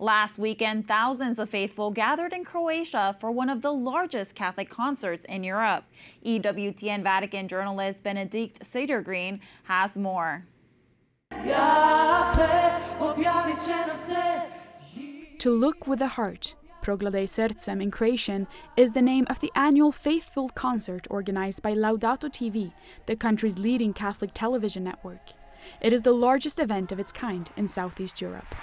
Last weekend, thousands of faithful gathered in Croatia for one of the largest Catholic concerts in Europe. EWTN Vatican journalist Bénédicte Cedergren has more. To look with the heart, Progledaj Srcem in Croatian is the name of the annual faith-filled concert organized by Laudato TV, the country's leading Catholic television network. It is the largest event of its kind in Southeast Europe.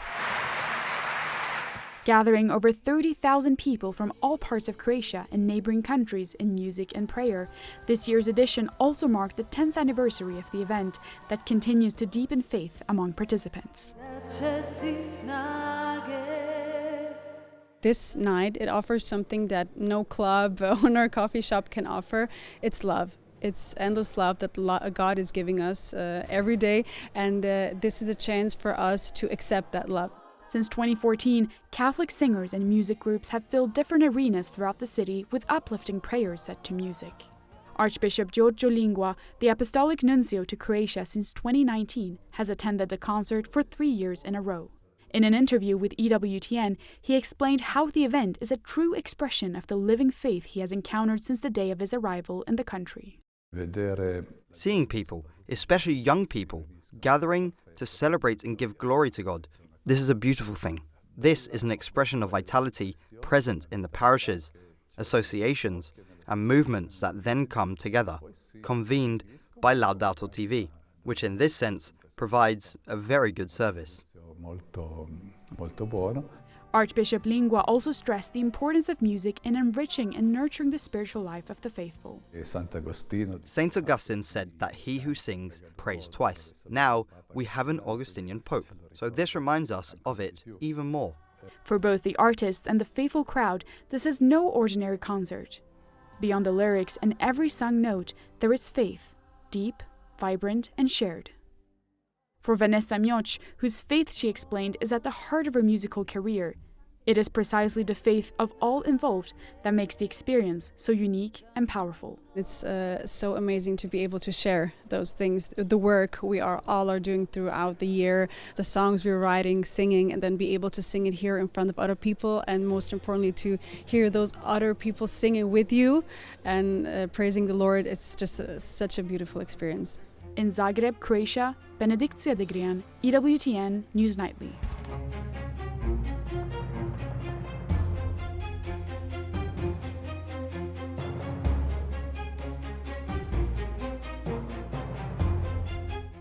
Gathering over 30,000 people from all parts of Croatia and neighboring countries in music and prayer, this year's edition also marked the 10th anniversary of the event that continues to deepen faith among participants. This night, it offers something that no club or coffee shop can offer. It's love. It's endless love that God is giving us every day, and this is a chance for us to accept that love. Since 2014, Catholic singers and music groups have filled different arenas throughout the city with uplifting prayers set to music. Archbishop Giorgio Lingua, the Apostolic Nuncio to Croatia since 2019, has attended the concert for 3 years in a row. In an interview with EWTN, he explained how the event is a true expression of the living faith he has encountered since the day of his arrival in the country. Seeing people, especially young people, gathering to celebrate and give glory to God. This is a beautiful thing. This is an expression of vitality present in the parishes, associations, and movements that then come together, convened by Laudato TV, which in this sense provides a very good service. Archbishop Lingua also stressed the importance of music in enriching and nurturing the spiritual life of the faithful. Saint Augustine said that he who sings prays twice. Now we have an Augustinian pope, so this reminds us of it even more. For both the artists and the faithful crowd, this is no ordinary concert. Beyond the lyrics and every sung note, there is faith, deep, vibrant, and shared. For Vanessa Mioč, whose faith, she explained, is at the heart of her musical career, it is precisely the faith of all involved that makes the experience so unique and powerful. It's so amazing to be able to share those things, the work we all are doing throughout the year, the songs we're writing, singing, and then be able to sing it here in front of other people, and most importantly to hear those other people singing with you and praising the Lord. It's just such a beautiful experience. In Zagreb, Croatia, Bénédicte Cedergren, EWTN News Nightly.